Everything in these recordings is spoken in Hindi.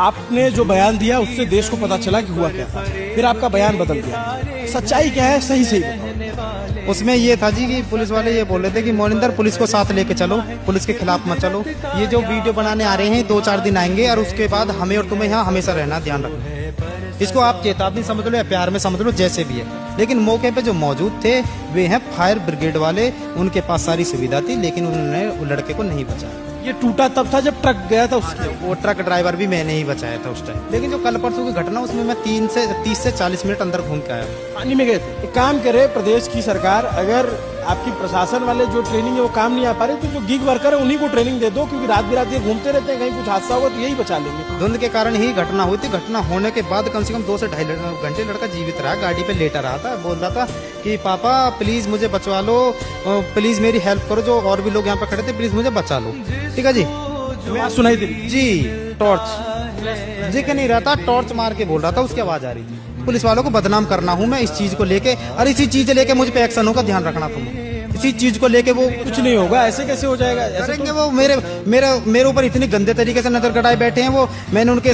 आपने जो बयान दिया उससे देश को पता चला कि हुआ क्या था, फिर आपका बयान बदल गया। सच्चाई क्या है, सही सही बताओ। उसमें ये था जी कि पुलिस वाले ये बोल रहे थे कि मोनिंदर पुलिस को साथ लेके चलो, पुलिस के खिलाफ मत चलो। ये जो वीडियो बनाने आ रहे हैं 2-4 दिन आएंगे और उसके बाद हमें और तुम्हें यहाँ हमेशा रहना, ध्यान रखना। इसको आप चेतावनी समझ लो या प्यार में समझ लो, जैसे भी है। लेकिन मौके पे जो मौजूद थे वे हैं फायर ब्रिगेड वाले, उनके पास सारी सुविधा थी, लेकिन उन्होंने लड़के को नहीं बचाया। ये टूटा तब था जब ट्रक गया था उसके, वो ट्रक ड्राइवर भी मैंने ही बचाया था उस टाइम। लेकिन जो कल परसों की घटना, उसमें मैं 30 से 40 मिनट अंदर घूम के आया। पानी में गए थे। एक काम करे प्रदेश की सरकार, अगर आपकी प्रशासन वाले जो ट्रेनिंग है वो काम नहीं आ पा रहे तो जो गिग वर्कर है उन्हीं को ट्रेनिंग दे दो, क्योंकि रात बिरात ये घूमते रहते हैं, कहीं कुछ हादसा होगा तो यही बचा लेंगे। धुंध के कारण ही घटना हुई थी। घटना होने के बाद कम से कम 2 से ढाई घंटे लड़का जीवित रहा, गाड़ी पे लेटा रहा था। बोल रहा था कि पापा प्लीज मुझे बचवा लो, प्लीज मेरी हेल्प करो, जो और भी लोग यहाँ पे खड़े थे, प्लीज मुझे बचा लो। ठीक है जी, सुनाई दे जी टॉर्च जी के नहीं रहा था, टॉर्च मार के बोल रहा था, उसकी आवाज आ रही थी। पुलिस वालों को बदनाम करना हूँ मैं इस चीज को लेके, और इसी चीज लेके मुझ पे एक्शन होगा, ध्यान रखना तुम। इसी चीज को लेके वो कुछ नहीं होगा, ऐसे कैसे हो जाएगा? करेंगे वो मेरे ऊपर इतनी गंदे तरीके से नजर गड़ाए बैठे हैं वो। मैंने उनके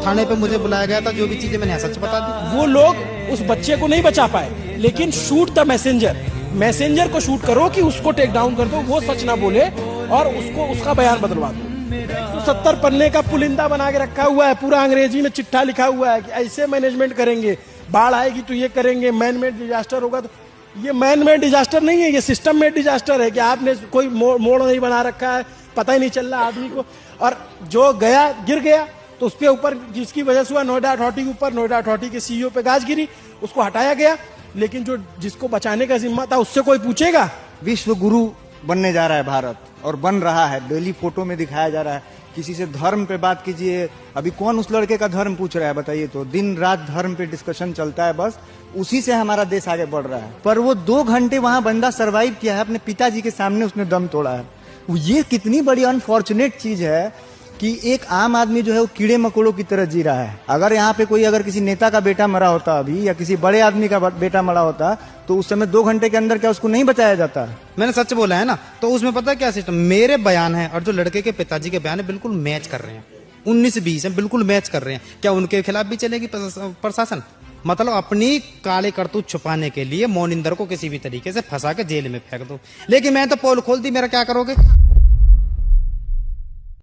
थाने पे मुझे बुलाया गया था, जो भी चीजें मैंने सच बता दी। वो लोग उस बच्चे को नहीं बचा पाए, लेकिन शूट द मैसेंजर को शूट करो कि उसको टेक डाउन कर दो, वो सच ना बोले और उसको उसका बयान बदलवा दो। 170 पन्ने का पुलिंदा बना के रखा हुआ है, पूरा अंग्रेजी में चिट्ठा लिखा हुआ है कि ऐसे मैनेजमेंट करेंगे, बाढ़ आएगी तो ये करेंगे, मैन मेड डिजास्टर होगा तो। ये मैन मेड डिजास्टर नहीं है, ये सिस्टम मेड डिजास्टर है कि आपने कोई मोड़ नहीं बना रखा है, पता ही नहीं चल रहा आदमी को, और जो गया गिर गया तो उसके ऊपर, जिसकी वजह से हुआ नोएडा अथॉरिटी के ऊपर, नोएडा अथॉरिटी के सीईओ पे गाज गिरी, उसको हटाया गया। लेकिन जो जिसको बचाने का जिम्मा था उससे कोई पूछेगा? विश्व गुरु बनने जा रहा है भारत, और बन रहा है, डेली फोटो में दिखाया जा रहा है। किसी से धर्म पे बात कीजिए, अभी कौन उस लड़के का धर्म पूछ रहा है बताइए? तो दिन रात धर्म पे डिस्कशन चलता है, बस उसी से हमारा देश आगे बढ़ रहा है। पर वो 2 घंटे वहां बंदा सरवाइव किया है, अपने पिताजी के सामने उसने दम तोड़ा है। ये कितनी बड़ी अनफॉर्चुनेट चीज है कि एक आम आदमी जो है वो कीड़े मकोड़ों की तरह जी रहा है। अगर यहाँ पे कोई, अगर किसी नेता का बेटा मरा होता अभी, या किसी बड़े आदमी का बेटा मरा होता, तो उस समय 2 घंटे के अंदर क्या उसको नहीं बचाया जाता? मैंने सच बोला है ना। तो उसमें पता है क्या सिस्टम, मेरे बयान है और जो लड़के के पिताजी के बयान है बिल्कुल मैच कर रहे हैं, 19-20 है, बिल्कुल मैच कर रहे हैं। क्या उनके खिलाफ भी चलेगी प्रशासन? मतलब अपनी काले करतूत छुपाने के लिए मोनिंदर को किसी भी तरीके से फंसा के जेल में फेंक दो। लेकिन मैं तो पोल खोल दी, मेरा क्या करोगे?